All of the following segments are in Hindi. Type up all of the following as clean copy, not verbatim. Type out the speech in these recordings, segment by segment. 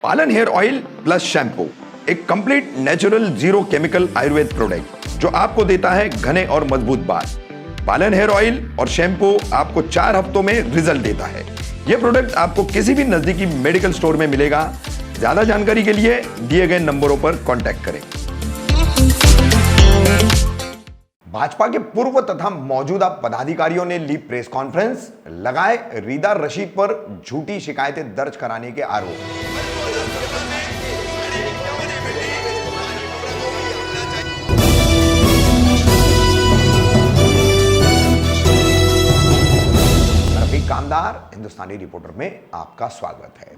पालन हेयर ऑयल प्लस शैम्पू, एक complete natural zero chemical Ayurveda product जो आपको देता है घने और मजबूत बाल। पालन हेयर ऑयल और शैम्पू आपको 4 हफ्तों में रिजल्ट देता है। यह प्रोडक्ट आपको किसी भी नजदीकी मेडिकल स्टोर में मिलेगा। ज्यादा जानकारी के लिए दिए गए नंबरों पर कांटेक्ट करें। भाजपा के पूर्व तथा मौजूदा पदाधिकारियों ने ली प्रेस कॉन्फ्रेंस, लगाए रीदा रशीद पर झूठी शिकायतें दर्ज कराने के आरोप। कामदार हिंदुस्तानी रिपोर्टर में आपका स्वागत है।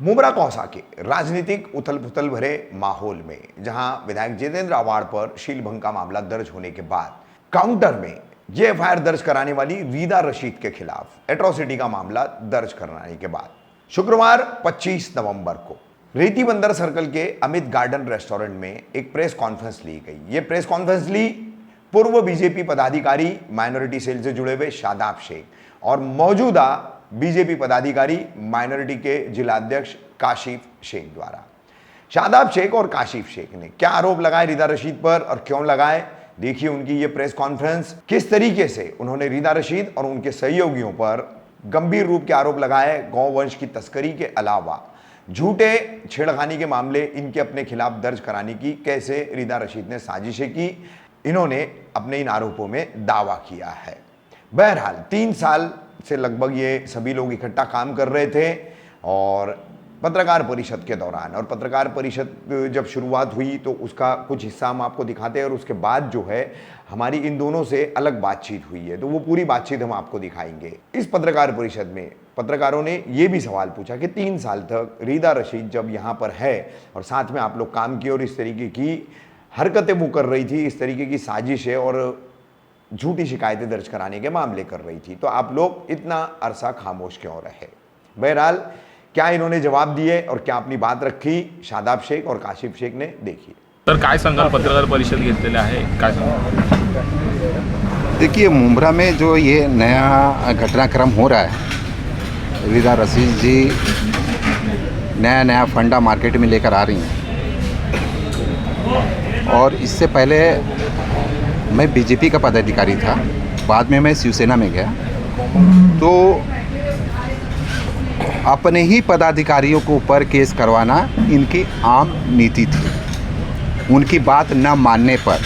मुमरा कौसा के राजनीतिक उथल पुथल भरे माहौल में जहां विधायक जितेंद्र आवाड़ पर शीलभंग का मामला दर्ज होने के बाद काउंटर में यह एफआईआर दर्ज कराने वाली रीदा रशीद के खिलाफ एट्रोसिटी का मामला दर्ज कराने के बाद शुक्रवार 25 नवंबर को रेती बंदर सर्कल के अमित गार्डन रेस्टोरेंट में एक प्रेस कॉन्फ्रेंस ली गई। यह प्रेस कॉन्फ्रेंस ली पूर्व बीजेपी पदाधिकारी माइनॉरिटी सेल से जुड़े हुए शादाब शेख और मौजूदा बीजेपी पदाधिकारी माइनॉरिटी के जिलाध्यक्ष काशिफ शेख द्वारा। शादाब शेख और काशिफ शेख ने क्या आरोप लगाए रीदा रशीद पर और क्यों लगाए, देखिए उनकी ये प्रेस कॉन्फ्रेंस। किस तरीके से उन्होंने रीदा रशीद और उनके सहयोगियों पर गंभीर रूप के आरोप लगाए। गौवंश की तस्करी के अलावा झूठे छेड़खानी के मामले इनके अपने खिलाफ दर्ज कराने की कैसे रीदा रशीद ने साजिशें की, इन्होंने अपने इन आरोपों में दावा किया है। बहरहाल 3 साल से लगभग ये सभी लोग इकट्ठा काम कर रहे थे और पत्रकार परिषद के दौरान, और पत्रकार परिषद जब शुरुआत हुई तो उसका कुछ हिस्सा हम आपको दिखाते हैं और उसके बाद जो है हमारी इन दोनों से अलग बातचीत हुई है, तो वो पूरी बातचीत हम आपको दिखाएंगे। इस पत्रकार परिषद में पत्रकारों ने ये भी सवाल पूछा कि 3 साल तक रीदा रशीद जब यहाँ पर है और साथ में आप लोग काम किए और इस तरीके की हरकतें वो कर रही थी, इस तरीके की साजिश है और झूठी शिकायतें दर्ज कराने के मामले कर रही थी, तो आप लोग इतना अरसा खामोश क्यों रहे। बहरहाल क्या इन्होंने जवाब दिए और क्या अपनी बात रखी शादाब शेख और काशिफ शेख ने, देखिए। तर काय सांगाल, पत्रकार परिषद घेतलेली आहे, काय सांगाल? देखिए, मुमरा में जो ये नया घटनाक्रम हो रहा है, रीदा रशीद जी नया फंडा मार्केट में लेकर आ रही हैं और इससे पहले मैं बीजेपी का पदाधिकारी था, बाद में मैं शिवसेना में गया, तो अपने ही पदाधिकारियों के ऊपर केस करवाना इनकी आम नीति थी। उनकी बात न मानने पर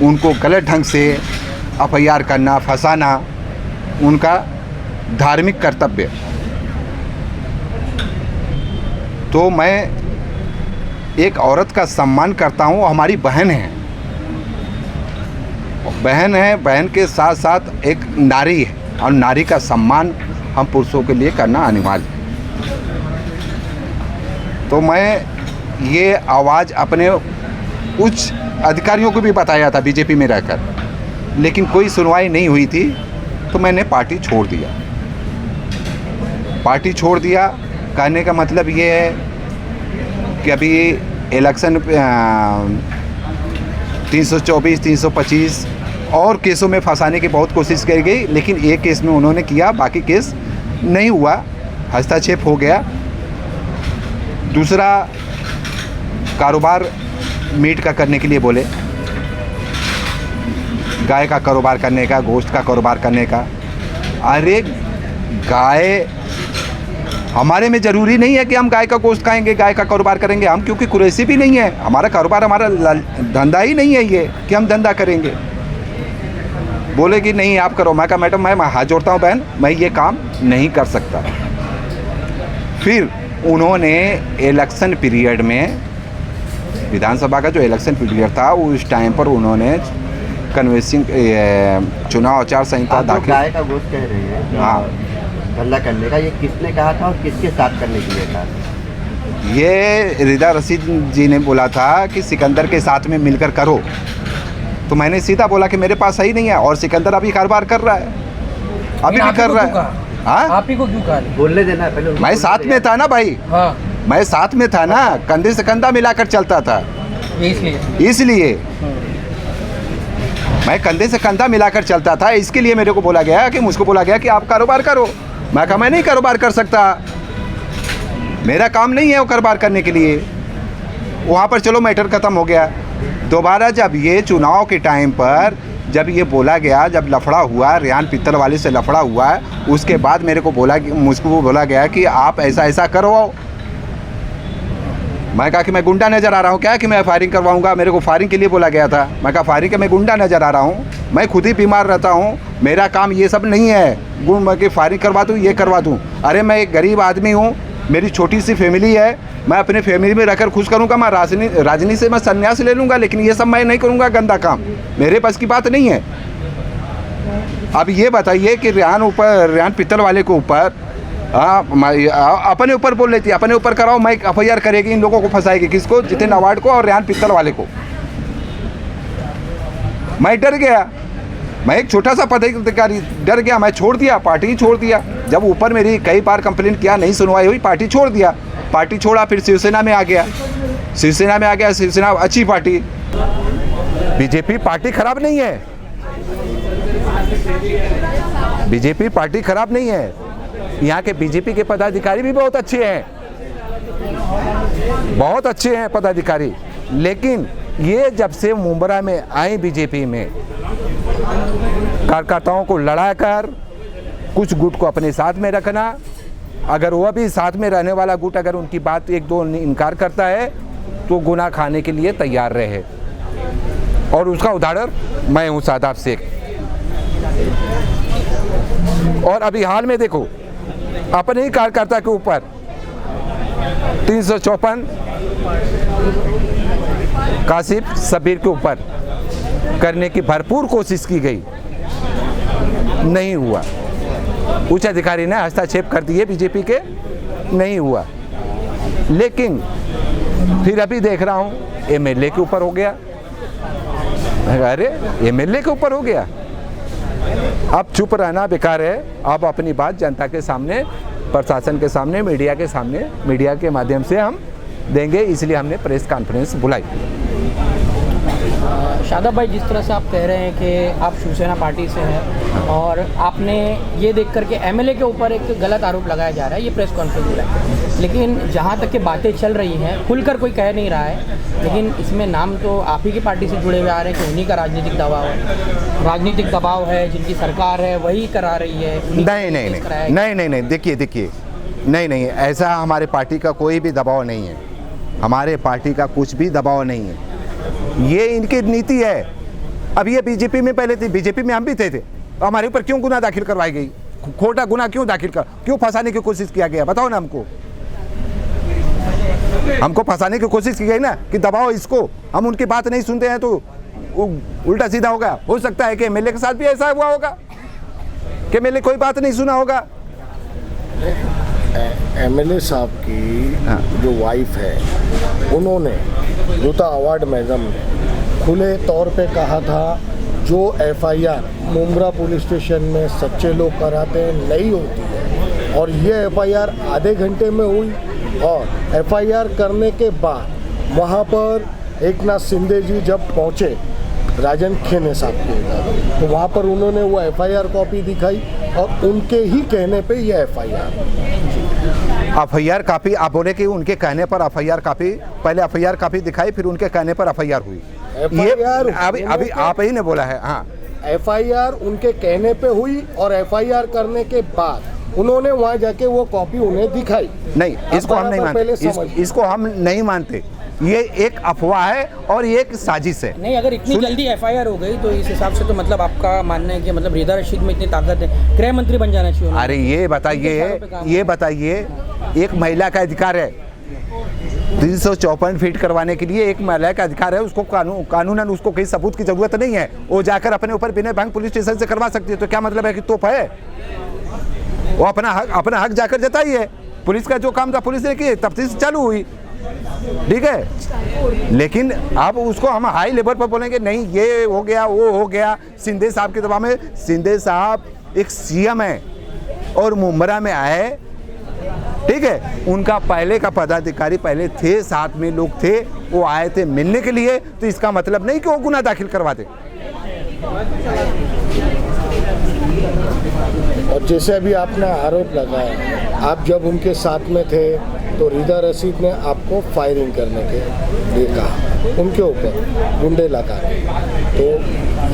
उनको गलत ढंग से एफआईआर करना, फंसाना उनका धार्मिक कर्तव्य। तो मैं एक औरत का सम्मान करता हूँ, हमारी बहन है, बहन के साथ साथ एक नारी है और नारी का सम्मान हम पुरुषों के लिए करना अनिवार्य है। तो मैं ये आवाज़ अपने उच्च अधिकारियों को भी बताया था बीजेपी में रहकर, लेकिन कोई सुनवाई नहीं हुई थी, तो मैंने पार्टी छोड़ दिया। पार्टी छोड़ दिया कहने का मतलब ये है कि अभी इलेक्शन 324, 325 और केसों में फंसाने की बहुत कोशिश करी गई, लेकिन एक केस में उन्होंने किया, बाकी केस नहीं हुआ, हस्तक्षेप हो गया। दूसरा कारोबार मीट का करने के लिए बोले, गाय का कारोबार करने का, गोश्त का कारोबार करने का। अरे गाय हमारे में ज़रूरी नहीं है कि हम गाय का गोश्त खाएंगे, गाय का कारोबार करेंगे। हम क्योंकि कुरैशी भी नहीं है, हमारा कारोबार, हमारा धंधा ही नहीं है ये कि हम धंधा करेंगे। बोले कि नहीं आप करो। मैं कहा मैडम मैं हाथ जोड़ता हूँ बहन, मैं ये काम नहीं कर सकता। फिर उन्होंने इलेक्शन पीरियड में, विधानसभा का जो इलेक्शन पीरियड था उस टाइम पर उन्होंने कन्वेंसिंग चुनाव आचार संहिता दाखिल। गाय का गोश्त कह रही है, हाँ, धंधा करने का, ये किसने कहा था और किसके साथ करने के लिए था? ये रीदा रशीद जी ने बोला था कि सिकंदर के साथ में मिलकर करो, तो मैंने सीधा बोला कि मेरे पास सही नहीं है और सिकंदर अभी कारोबार कर रहा है, अभी भी कर रहा है। हाँ, आप ही को क्यों कहा? बोलने देना है पहले। मैं साथ में था ना भाई, हाँ, मैं साथ में था ना, कंधे से कंधा मिलाकर चलता था, इसलिए मैं कंधे से कंधा मिलाकर चलता था। इसके लिए मेरे को बोला गया कि मुझको बोला गया कि आप कारोबार करो। मैं कहा मैं नहीं कारोबार कर सकता। मेरा काम नहीं है वो कारोबार करने के लिए। वहाँ पर चलो मैटर ख़त्म हो गया। दोबारा जब ये चुनाव के टाइम पर जब ये बोला गया, जब लफड़ा हुआ, रेहान पित्तल वाले से लफड़ा हुआ, उसके बाद मुझको बोला गया कि आप ऐसा ऐसा करवाओ। मैं कहा कि मैं गुंडा नज़र आ रहा हूँ क्या कि मैं फायरिंग करवाऊँगा? मेरे को फायरिंग के लिए बोला गया था। मैं कहा फायरिंग के मैं गुंडा नज़र आ रहा हूँ, मैं खुद ही बीमार रहता हूँ, मेरा काम ये सब नहीं है गुंड की फायरिंग करवा दूँ, ये करवा दूँ। अरे मैं एक गरीब आदमी हूँ, मेरी छोटी सी फैमिली है, मैं अपने फैमिली में रहकर खुश करूँगा। मैं राजनीति से मैं संन्यास ले लूँगा, लेकिन ये सब मैं नहीं करूँगा गंदा काम, मेरे पास की बात नहीं है। अब ये बताइए कि रेहान पित्तल वाले के ऊपर अपने ऊपर बोल लेती है, अपने ऊपर कराओ, मैं FIR करेगी, इन लोगों को फंसाएगी, किसको? जितेंद्र अवार्ड को और रेहान पित्तल वाले को। मैं डर गया, मैं एक छोटा सा पदाधिकारी डर गया, मैं छोड़ दिया, पार्टी ही छोड़ दिया। जब ऊपर मेरी कई बार कंप्लेंट किया, नहीं सुनवाई हुई, पार्टी छोड़ दिया। पार्टी छोड़ा, फिर शिवसेना में आ गया। शिवसेना अच्छी पार्टी। बीजेपी पार्टी खराब नहीं है, बीजेपी पार्टी खराब नहीं है। यहाँ के बीजेपी के पदाधिकारी भी बहुत अच्छे हैं, बहुत अच्छे हैं पदाधिकारी। लेकिन ये जब से मुंबरा में आई बीजेपी में, कार्यकर्ताओं को लड़ाकर कुछ गुट को अपने साथ में रखना, अगर वह भी साथ में रहने वाला गुट अगर उनकी बात एक दो इनकार करता है तो गुनाह खाने के लिए तैयार रहे। और उसका उदाहरण मैं हूँ शादाब शेख। और अभी हाल में देखो, अपने ही कार्यकर्ता के ऊपर 354 कासिफ सबीर के ऊपर करने की भरपूर कोशिश की गई, नहीं हुआ। उच्च अधिकारी ने हस्तक्षेप कर दिए बीजेपी के, नहीं हुआ। लेकिन फिर अभी देख रहा हूँ MLA के ऊपर हो गया। अरे MLA के ऊपर हो गया, अब चुप रहना बेकार है। अब अपनी बात जनता के सामने, प्रशासन के सामने, मीडिया के सामने, मीडिया के माध्यम से हम देंगे, इसलिए हमने प्रेस कॉन्फ्रेंस बुलाई। शादाब भाई, जिस तरह से आप कह रहे हैं कि आप शिवसेना पार्टी से हैं और आपने ये देख करके MLA के ऊपर एक गलत आरोप लगाया जा रहा है, ये प्रेस कॉन्फ्रेंस बुलाई, लेकिन जहाँ तक कि बातें चल रही हैं, खुलकर कोई कह नहीं रहा है, लेकिन इसमें नाम तो आप ही की पार्टी से जुड़े हुए आ रहे हैं कि उन्हीं का राजनीतिक दबाव है, जिनकी सरकार है वही करा रही है। नहीं, देखिए, नहीं, ऐसा हमारे पार्टी का कोई भी दबाव नहीं है, हमारे पार्टी का कुछ भी दबाव नहीं है, ये इनकी नीति है। अब ये बीजेपी में पहले थी, बीजेपी में हम भी थे, हमारे ऊपर क्यों गुनाह दाखिल करवाई गई? खोटा गुनाह क्यों दाखिल क्यों फंसाने की कोशिश किया गया? बताओ ना हमको फंसाने की कोशिश की गई ना, कि दबाओ इसको, हम उनकी बात नहीं सुनते हैं तो उल्टा सीधा होगा। हो सकता है कि MLA के साथ भी ऐसा हुआ होगा कि MLA कोई बात नहीं सुना होगा। MLA साहब की जो वाइफ है, उन्होंने ऋता अवार्ड मैडम ने खुले तौर पे कहा था जो FIR मुंब्रा पुलिस स्टेशन में सच्चे लोग कराते हैं नहीं होती है, और ये FIR आधे घंटे में हुई। और FIR करने के बाद वहाँ पर एकनाथ शिंदे जी जब पहुँचे राजन खेने साहब के, तो वहाँ पर उन्होंने वो FIR कॉपी दिखाई और उनके ही कहने पे ये FIR कॉपी, आप बोले कि उनके कहने पर FIR कॉपी, पहले FIR कॉपी दिखाई, फिर उनके कहने पर FIR हुई। ये अभी आप ही ने बोला है। हाँ, FIR उनके कहने पे हुई और FIR करने के बाद उन्होंने वहाँ जाके वो कॉपी उन्हें दिखाई। नहीं, इसको हम नहीं मानते, इसको हम नहीं मानते। ये एक अफवाह है और ये एक साजिश है। नहीं, अगर इतनी जल्दी FIR हो गई तो इस हिसाब से तो मतलब आपका मानना है कि मतलब रिदा रशीद में इतनी ताकत है, गृह मंत्री बन जाना चाहिए। अरे ये बताइए, एक महिला का अधिकार है, 354 फीट करवाने के लिए एक महिला का अधिकार है, उसको कानूनन उसको कहीं सबूत की जरूरत नहीं है, वो जाकर अपने ऊपर बिना बैंक पुलिस स्टेशन से करवा सकती है। तो क्या मतलब है कि तोप है? वो अपना हक जाकर जताइए। पुलिस का जो काम था पुलिस ने किया, तफ्तीश चालू हुई, ठीक है। लेकिन अब उसको हम हाई लेवल पर बोलेंगे नहीं, ये हो गया, वो हो गया, शिंदे साहब के दबाव में। शिंदे साहब एक CM है और मुंब्रा में आए, ठीक है। उनका पहले का पदाधिकारी पहले थे, साथ में लोग थे, वो आए थे मिलने के लिए, तो इसका मतलब नहीं कि वो गुनाह दाखिल करवाते। और जैसे अभी आपने आरोप लगाया, आप जब उनके साथ में थे तो रिदा रशीद ने आपको फायरिंग करने के लिए कहा, उनके ऊपर गुंडे लगा के, तो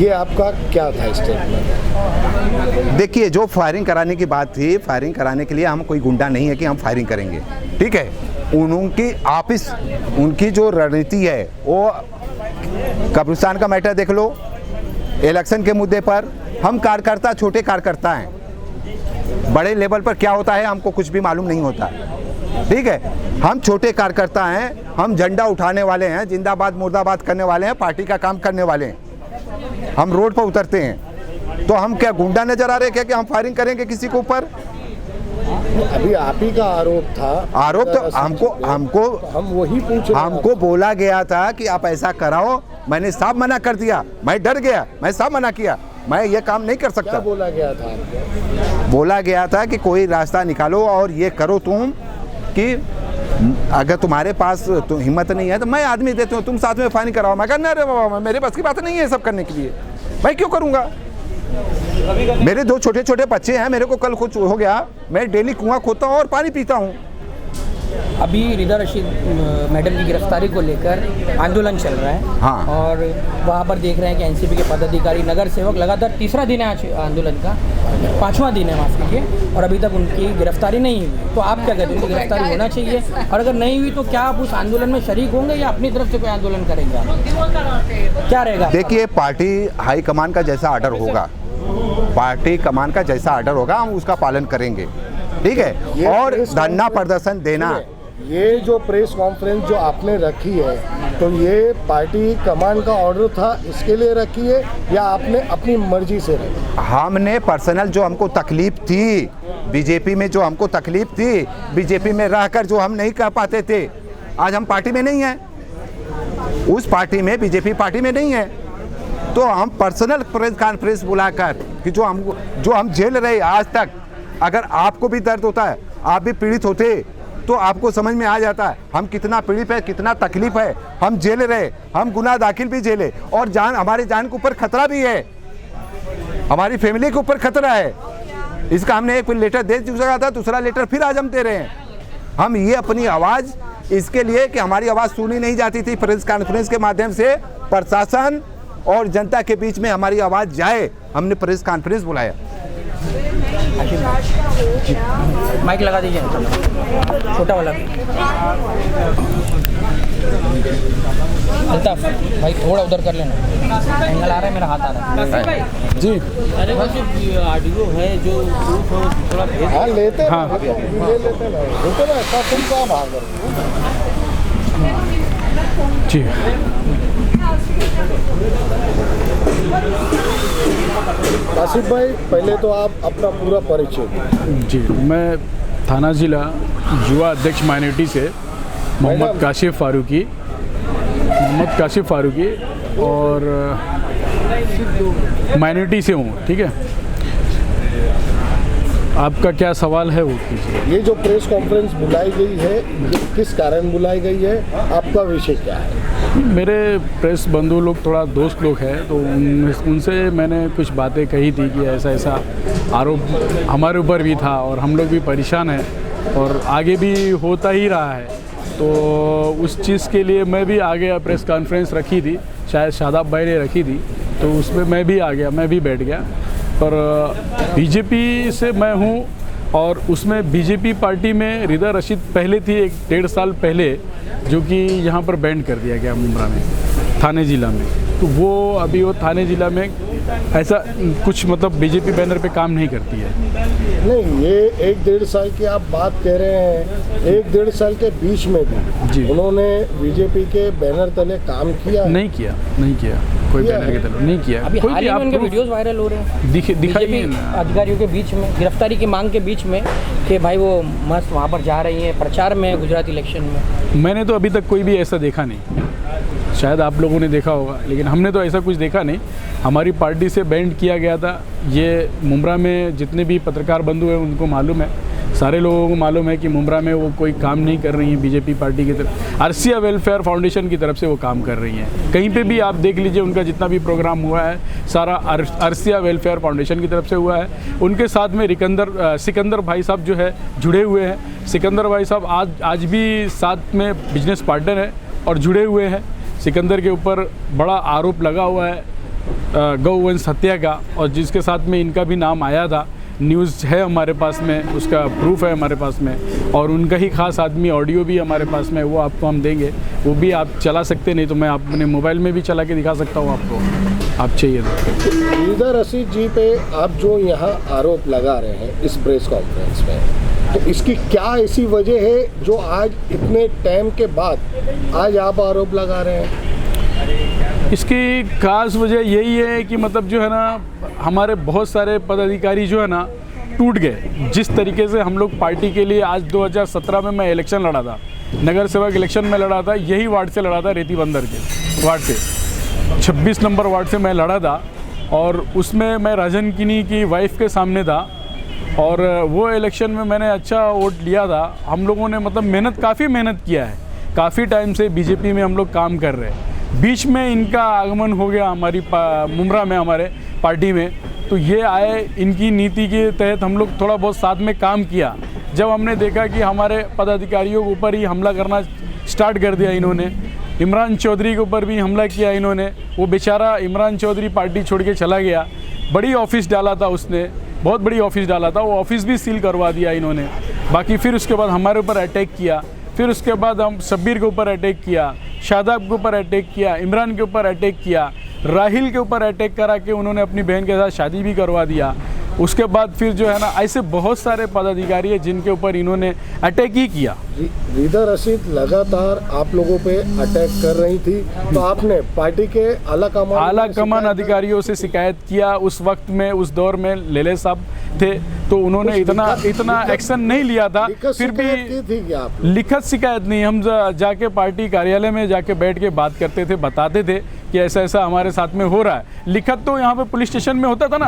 ये आपका क्या था स्टेटमेंट? देखिए, जो फायरिंग कराने की बात थी, फायरिंग कराने के लिए हम कोई गुंडा नहीं है कि हम फायरिंग करेंगे, ठीक है। उनकी आपस उनकी जो रणनीति है वो कब्रिस्तान का मैटर देख लो, इलेक्शन के मुद्दे पर हम कार्यकर्ता, छोटे कार्यकर्ता हैं, बड़े लेवल पर क्या होता है हमको कुछ भी मालूम नहीं होता, ठीक है। हम छोटे कार्यकर्ता हैं, हम झंडा उठाने वाले हैं, जिंदाबाद मुर्दाबाद करने वाले हैं, पार्टी का काम करने वाले हैं, हम रोड पर उतरते हैं। तो हम क्या गुंडा नजर आ रहे क्या कि हम फायरिंग करेंगे किसी के ऊपर? अभी आप ही का आरोप था। आरोप तो हमको हम वही पूछ रहे हैं। हमको बोला गया था कि आप ऐसा कराओ, मैंने साफ मना कर दिया, मैं डर गया, मैं साफ मना किया, मैं ये काम नहीं कर सकता। क्या बोला गया था आपको? बोला गया था कि कोई रास्ता निकालो और ये करो तुम कि अगर तुम्हारे पास तो हिम्मत नहीं है तो मैं आदमी देता हूँ, तुम साथ में फायरिंग कराओ। मैं कहना अरे बाबा मेरे बस की बात नहीं है ये सब करने के लिए, मैं क्यों करूँगा? मेरे 2 छोटे छोटे बच्चे हैं, मेरे को कल कुछ हो गया, मैं डेली कुआं खोदता हूँ और पानी पीता हूँ। अभी रिदा रशीद मैडम की गिरफ्तारी को लेकर आंदोलन चल रहा है। हाँ। और वहाँ पर देख रहे हैं कि एनसीपी के पदाधिकारी, नगर सेवक लगातार तीसरा दिन है आज आंदोलन का, 5वां दिन है, माफ कीजिए, और अभी तक उनकी गिरफ्तारी नहीं हुई। तो आप क्या कहते हैं, उनकी गिरफ्तारी होना चाहिए? और अगर नहीं हुई तो क्या आप उस आंदोलन में शरीक होंगे या अपनी तरफ से कोई आंदोलन करेंगे आप? क्या रहेगा? देखिए, पार्टी हाईकमान का जैसा ऑर्डर होगा, पार्टी कमान का जैसा ऑर्डर होगा हम उसका पालन करेंगे, ठीक है। और धरना प्रदर्शन देना, ये जो प्रेस कॉन्फ्रेंस जो आपने रखी है, तो ये पार्टी कमान का ऑर्डर था इसके लिए रखी है या आपने अपनी मर्जी से रखी? हमने पर्सनल जो हमको तकलीफ थी बीजेपी में, जो हमको तकलीफ थी बीजेपी में रहकर जो हम नहीं कर पाते थे, आज हम पार्टी में नहीं हैं, उस पार्टी में, बीजेपी पार्टी में नहीं है, तो हम पर्सनल प्रेस कॉन्फ्रेंस बुलाकर कि जो हम झेल रहे आज तक, अगर आपको भी दर्द होता है, आप भी पीड़ित होते तो आपको समझ में आ जाता है हम कितना पीड़ित है, कितना तकलीफ है, हम झेल रहे, हम गुनाह दाखिल भी झेले और जान, हमारे जान के ऊपर खतरा भी है, हमारी फैमिली के ऊपर खतरा है। इसका हमने एक लेटर दे चुका था, दूसरा लेटर फिर आज हम दे रहे हैं। हम ये अपनी आवाज़ इसके लिए कि हमारी आवाज़ सुनी नहीं जाती थी, प्रेस कॉन्फ्रेंस के माध्यम से प्रशासन और जनता के बीच में हमारी आवाज़ जाए, हमने प्रेस कॉन्फ्रेंस बुलाया। माइक लगा दीजिए, छोटा वाला। अल्ताफ भाई थोड़ा उधर कर लेना, एंगल आ रहा है, मेरा हाथ आ रहा है। जी अरे बस ऑडियो है जो थोड़ा हाँ लेते हैं, हाँ ले लेते हैं, रुको ना, तुम क्या भाग रहे हो? जी काशिफ भाई, पहले तो आप अपना पूरा परिचय दें। जी, मैं थाना जिला युवा अध्यक्ष माइनॉरिटी से मोहम्मद काशिफ फारूकी और माइनॉरिटी से हूँ, ठीक है। आपका क्या सवाल है वो कीजिए। ये जो प्रेस कॉन्फ्रेंस बुलाई गई है, ये किस कारण बुलाई गई है, आपका विषय क्या है? मेरे प्रेस बंधु लोग, थोड़ा दोस्त लोग हैं, तो उनसे मैंने कुछ बातें कही थी कि ऐसा ऐसा आरोप हमारे ऊपर भी था और हम लोग भी परेशान हैं और आगे भी होता ही रहा है। तो उस चीज़ के लिए मैं भी आ गया, प्रेस कॉन्फ्रेंस रखी थी, शायद शादाब भाई ने रखी थी, तो उसमें मैं भी आ गया, मैं भी बैठ गया। पर बीजेपी से मैं हूँ और उसमें बीजेपी पार्टी में रिदा रशीद पहले थी, 1-1.5 साल पहले, जो कि यहाँ पर बैन कर दिया गया मुंब्रा में, थाने ज़िला में। तो वो अभी वो थाने ज़िला में ऐसा कुछ मतलब बीजेपी बैनर पे काम नहीं करती है। नहीं, ये 1-1.5 साल की आप बात कह रहे हैं, 1-1.5 साल के बीच में भी जी उन्होंने बीजेपी के बैनर तले काम किया? नहीं किया कोई बैनर के तले नहीं किया। अभी हाल ही में उनके वीडियोस वायरल हो रहे हैं दिखाइए अधिकारियों के बीच में, गिरफ्तारी की मांग के बीच में, कि भाई वो मस्त वहाँ पर जा रही हैं प्रचार में गुजरात इलेक्शन में। मैंने तो अभी तक कोई भी ऐसा देखा नहीं, शायद आप लोगों ने देखा होगा, लेकिन हमने तो ऐसा कुछ देखा नहीं। हमारी पार्टी से बैंड किया गया था, ये मुंब्रा में जितने भी पत्रकार बंधु हैं उनको मालूम है, सारे लोगों को मालूम है कि मुमरा में वो कोई काम नहीं कर रही हैं बीजेपी पार्टी की तरफ, अरसिया वेलफेयर फाउंडेशन की तरफ से वो काम कर रही हैं। कहीं पे भी आप देख लीजिए उनका जितना भी प्रोग्राम हुआ है सारा अरसिया वेलफेयर फाउंडेशन की तरफ से हुआ है। उनके साथ में सिकंदर भाई साहब जो है जुड़े हुए हैं। सिकंदर भाई साहब आज भी साथ में बिजनेस पार्टनर है और जुड़े हुए हैं। सिकंदर के ऊपर बड़ा आरोप लगा हुआ है गौवंश हत्या का, और जिसके साथ में इनका भी नाम आया था, न्यूज़ है हमारे पास में, उसका प्रूफ है हमारे पास में, और उनका ही खास आदमी ऑडियो भी हमारे पास में, वो आपको हम देंगे, वो भी आप चला सकते, नहीं तो मैं अपने मोबाइल में भी चला के दिखा सकता हूँ आपको, आप चाहिए तो। रीदा रशीद जी पे आप जो यहाँ आरोप लगा रहे हैं इस प्रेस कॉन्फ्रेंस में, तो इसकी क्या ऐसी वजह है जो आज इतने टाइम के बाद आज आप आरोप लगा रहे हैं? इसकी खास वजह यही है कि मतलब जो है ना, हमारे बहुत सारे पदाधिकारी जो है ना टूट गए। जिस तरीके से हम लोग पार्टी के लिए आज 2017 में मैं इलेक्शन लड़ा था, नगर सेवक इलेक्शन में लड़ा था, यही वार्ड से लड़ा था, रेती बंदर के वार्ड से, 26 नंबर वार्ड से मैं लड़ा था, और उसमें मैं राजन किनी की वाइफ के सामने था, और वो इलेक्शन में मैंने अच्छा वोट लिया था। हम लोगों ने मतलब काफ़ी मेहनत किया है, काफ़ी टाइम से बीजेपी में हम लोग काम कर रहे हैं। बीच में इनका आगमन हो गया हमारी मुमरा में, हमारे पार्टी में, तो ये आए, इनकी नीति के तहत हम लोग थोड़ा बहुत साथ में काम किया। जब हमने देखा कि हमारे पदाधिकारियों के ऊपर ही हमला करना स्टार्ट कर दिया इन्होंने, इमरान चौधरी के ऊपर भी हमला किया इन्होंने, वो बेचारा इमरान चौधरी पार्टी छोड़ के चला गया, बड़ी ऑफिस डाला था उसने, बहुत बड़ी ऑफिस डाला था, वो ऑफिस भी सील करवा दिया इन्होंने। बाकी फिर उसके बाद हमारे ऊपर अटैक किया, फिर उसके बाद हम शब्बीर के ऊपर अटैक किया, शादाब के ऊपर अटैक किया, इमरान के ऊपर अटैक किया, राहिल के ऊपर अटैक करा के उन्होंने अपनी बहन के साथ शादी भी करवा दिया। उसके बाद फिर जो है ना, ऐसे बहुत सारे पदाधिकारी हैं जिनके ऊपर इन्होंने अटैक ही किया। रीदा रशीद लगातार आप लोगों पे अटैक कर रही थी, तो आपने पार्टी के आला कमान अधिकारियों से शिकायत किया। उस वक्त में, उस दौर में लेले साहब थे, तो उन्होंने इतना एक्शन नहीं लिया था। फिर भी लिखित शिकायत नहीं, हम जाके पार्टी कार्यालय में जाके बैठ के बात करते थे, बताते थे कि ऐसा ऐसा हमारे साथ में हो रहा है। लिखित तो यहाँ पे पुलिस स्टेशन में होता था ना,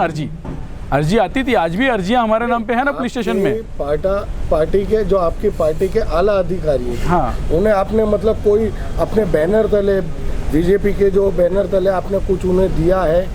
अर्जी आती थी, आज भी अर्जियाँ हमारे नाम पे है ना पुलिस स्टेशन में। पार्टी के जो आपकी पार्टी के आला अधिकारी हैं, हाँ, उन्हें आपने मतलब कोई अपने बैनर तले, बीजेपी के जो बैनर तले आपने कुछ उन्हें दिया है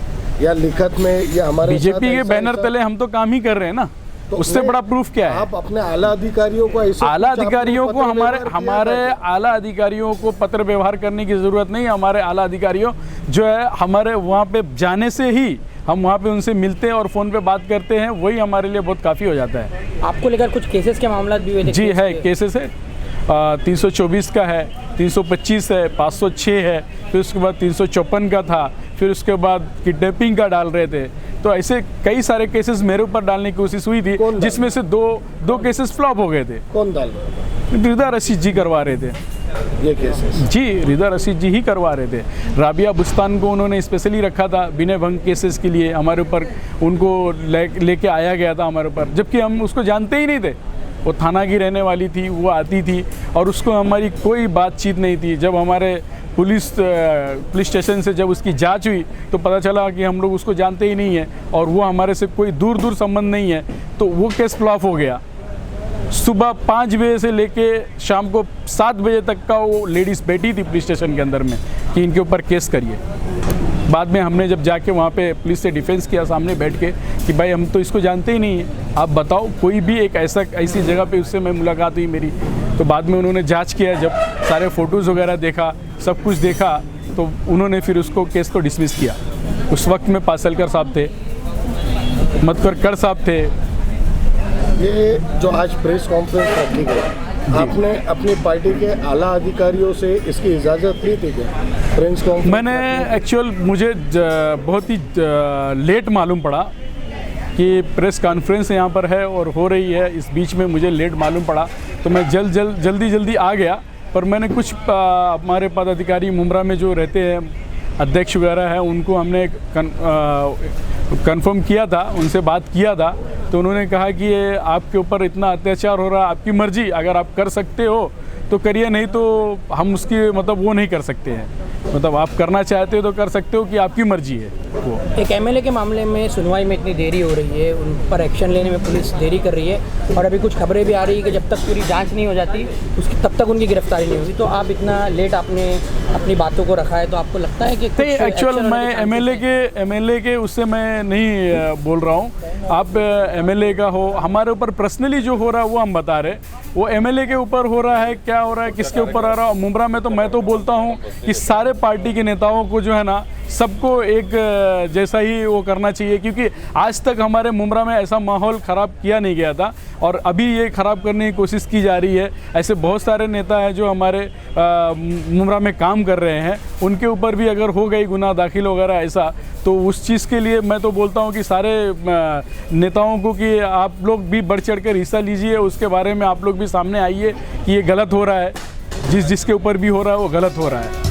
या लिखत में, या हमारे बीजेपी के बैनर तले हम तो काम ही कर रहे हैं ना, तो उससे बड़ा प्रूफ क्या है? आप अपने आला अधिकारियों को ऐसे, आला अधिकारियों को हमारे आला अधिकारियों को पत्र व्यवहार करने की ज़रूरत नहीं है। हमारे आला अधिकारियों जो है, हमारे वहाँ पे जाने से ही हम वहाँ पे उनसे मिलते हैं और फ़ोन पे बात करते हैं, वही हमारे लिए बहुत काफ़ी हो जाता है। आपको लेकर कुछ केसेस के मामला भी हुए थे? जी है, केसेस है, 324 का है, 325 है, 506 है, फिर उसके बाद 354 का था, फिर उसके बाद किडनैपिंग का डाल रहे थे। तो ऐसे कई सारे केसेस मेरे ऊपर डालने की कोशिश हुई थी, जिसमें से दो केसेस फ्लॉप हो गए थे। कौन डाल रहे थे? रीदा रशीद जी करवा रहे थे ये केसेस। जी, रीदा रशीद जी ही करवा रहे थे। राबिया बुस्तान को उन्होंने स्पेशली रखा था विनय भंग केसेस के लिए, हमारे ऊपर उनको लेके आया गया था हमारे ऊपर, जबकि हम उसको जानते ही नहीं थे। वो थाना की रहने वाली थी, वो आती थी और उसको हमारी कोई बातचीत नहीं थी। जब हमारे पुलिस स्टेशन से जब उसकी जांच हुई तो पता चला कि हम लोग उसको जानते ही नहीं है और वो हमारे से कोई दूर संबंध नहीं है, तो वो केस फ्लॉप हो गया। सुबह 5 बजे से लेके शाम को 7 बजे तक का वो लेडीज़ बैठी थी पुलिस स्टेशन के अंदर में कि इनके ऊपर केस करिए। बाद में हमने जब जाके वहाँ पे पुलिस से डिफेंस किया सामने बैठ के कि भाई हम तो इसको जानते ही नहीं हैं, आप बताओ कोई भी एक ऐसी जगह पे उससे मैं मुलाकात हुई मेरी। तो बाद में उन्होंने जांच किया, जब सारे फ़ोटोज़ वगैरह देखा, सब कुछ देखा, तो उन्होंने फिर उसको केस को डिसमिस किया। उस वक्त में पासलकर साहब थे, मतकर साहब थे। ये जो आज प्रेस कॉन्फ्रेंस रखी गई, आपने अपनी पार्टी के आला अधिकारियों से इसकी इजाज़त ली थी क्या प्रेस कॉन्फ्रेंस? मैंने एक्चुअल मुझे बहुत ही लेट मालूम पड़ा कि प्रेस कॉन्फ्रेंस यहाँ पर है और हो रही है। इस बीच में मुझे लेट मालूम पड़ा तो मैं जल्दी आ गया। पर मैंने कुछ हमारे पदाधिकारी मुमरा में जो रहते हैं, अध्यक्ष वगैरह हैं, उनको हमने कंफर्म किया था, उनसे बात किया था, तो उन्होंने कहा कि ये आपके ऊपर इतना अत्याचार हो रहा है, आपकी मर्जी, अगर आप कर सकते हो तो करिए, नहीं तो हम उसकी मतलब वो नहीं कर सकते हैं, मतलब आप करना चाहते हो तो कर सकते हो कि आपकी मर्जी है। वो। एक एमएलए के मामले में सुनवाई में इतनी देरी हो रही है, उन पर एक्शन लेने में पुलिस देरी कर रही है और अभी कुछ खबरें भी आ रही है कि जब तक पूरी जांच नहीं हो जाती उसकी तब तक उनकी गिरफ्तारी नहीं होगी। तो आप इतना लेट आपने अपनी बातों को रखा है, तो आपको लगता है कि कुछ एक्चुअल action मैं होने के एमएलए के उससे मैं नहीं बोल रहा हूँ। आप एमएलए का हो, हमारे ऊपर पर्सनली जो हो रहा है वो हम बता रहे, वो एमएलए के ऊपर हो रहा है, क्या हो रहा है, किसके ऊपर आ रहा है। मुमरा में तो मैं तो बोलता हूँ कि सारे पार्टी के नेताओं को जो है ना, सबको एक जैसा ही वो करना चाहिए, क्योंकि आज तक हमारे मुमरा में ऐसा माहौल ख़राब किया नहीं गया था और अभी ये ख़राब करने की कोशिश की जा रही है। ऐसे बहुत सारे नेता हैं जो हमारे मुमरा में काम कर रहे हैं, उनके ऊपर भी अगर हो गई गुनाह दाखिल वगैरह ऐसा, तो उस चीज़ के लिए मैं तो बोलता हूँ कि सारे नेताओं को कि आप लोग भी बढ़ चढ़ कर हिस्सा लीजिए, उसके बारे में आप लोग भी सामने आइए कि ये गलत हो रहा है, जिसके ऊपर भी हो रहा है वो गलत हो रहा है।